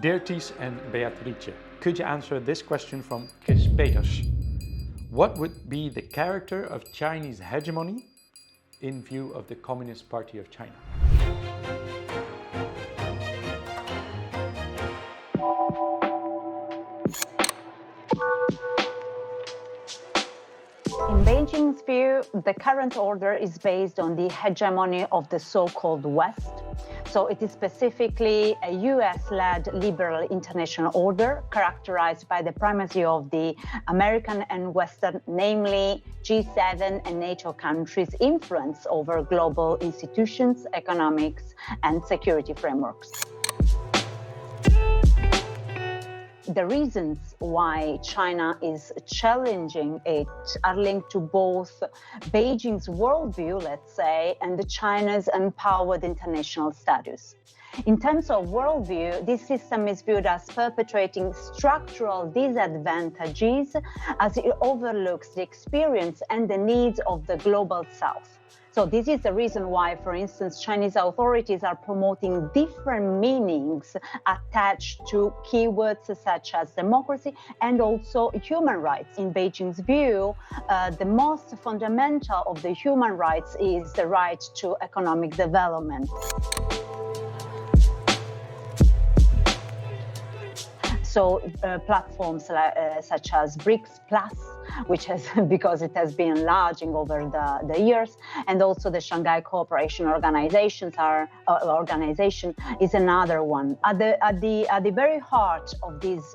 Beatrice and Beatrice, could you answer this question from Chris Peters? What would be the character of Chinese hegemony in view of the Communist Party of China? In Beijing's view, the current order is based on the hegemony of the so-called West. So it is specifically a US-led liberal international order characterized by the primacy of the American and Western, namely G7 and NATO countries' influence over global institutions, economics, and security frameworks. The reasons why China is challenging it are linked to both Beijing's worldview, let's say, and China's empowered international status. In terms of worldview, this system is viewed as perpetuating structural disadvantages as it overlooks the experience and the needs of the global South. So this is the reason why, for instance, Chinese authorities are promoting different meanings attached to keywords such as democracy and also human rights. In Beijing's view, the most fundamental of the human rights is the right to economic development. So platforms such as BRICS Plus, which has, because it has been enlarging over the years, and also the Shanghai Cooperation Organization is another one. At the very heart of these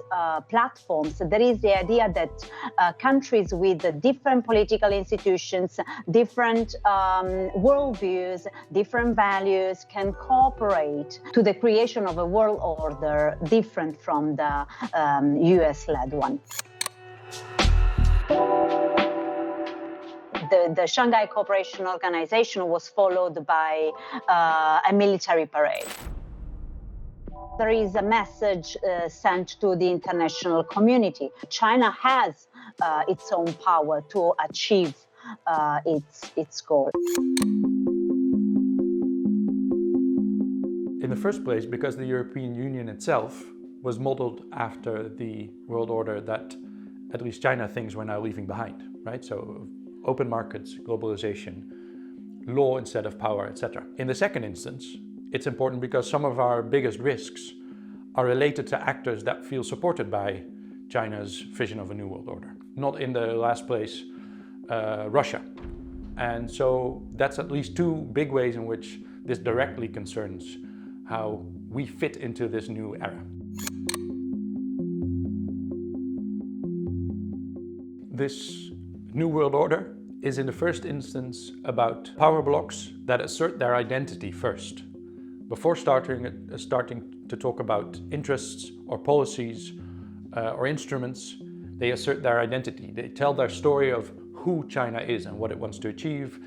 platforms, there is the idea that countries with different political institutions, different worldviews, different values can cooperate to the creation of a world order different from the US-led one. The Shanghai Cooperation Organization was followed by a military parade. There is a message sent to the international community. China has its own power to achieve its goal. In the first place, because the European Union itself was modeled after the world order that at least China thinks we're now leaving behind, right? So open markets, globalization, law instead of power, etc. In the second instance, it's important because some of our biggest risks are related to actors that feel supported by China's vision of a new world order. Not in the last place, Russia. And so that's at least two big ways in which this directly concerns how we fit into this new era. This new world order is in the first instance about power blocks that assert their identity first. Before starting to talk about interests or policies or instruments, they assert their identity. They tell their story of who China is and what it wants to achieve.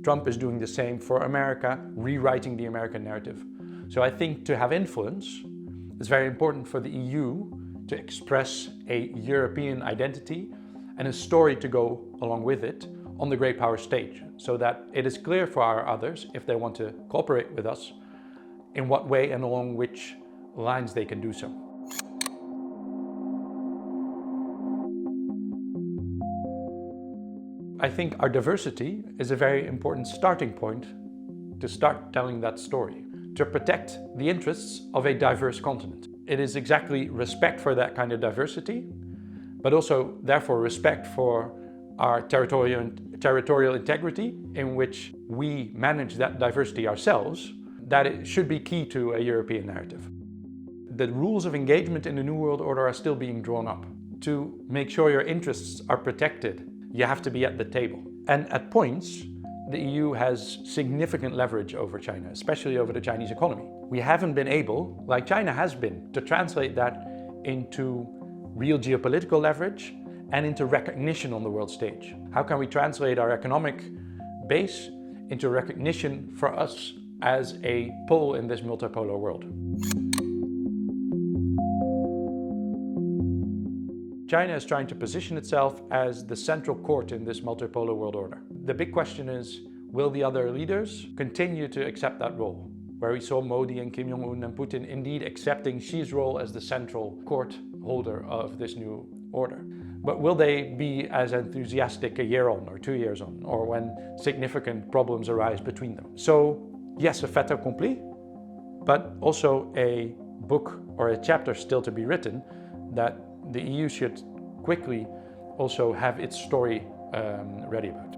Trump is doing the same for America, rewriting the American narrative. So I think to have influence, it's very important for the EU to express a European identity and a story to go along with it on the great power stage, so that it is clear for our others, if they want to cooperate with us, in what way and along which lines they can do so. I think our diversity is a very important starting point to start telling that story, to protect the interests of a diverse continent. It is exactly respect for that kind of diversity, but also therefore respect for our territorial integrity, in which we manage that diversity ourselves, that it should be key to a European narrative. The rules of engagement in the New World Order are still being drawn up. To make sure your interests are protected, you have to be at the table. And at points, the EU has significant leverage over China, especially over the Chinese economy. We haven't been able, like China has been, to translate that into real geopolitical leverage and into recognition on the world stage. How can we translate our economic base into recognition for us as a pole in this multipolar world? China is trying to position itself as the central court in this multipolar world order. The big question is, will the other leaders continue to accept that role? where we saw Modi and Kim Jong-un and Putin indeed accepting Xi's role as the central court holder of this new order. But will they be as enthusiastic a year on or 2 years on, or when significant problems arise between them? So yes, a fait accompli, but also a book or a chapter still to be written that the EU should quickly also have its story ready about.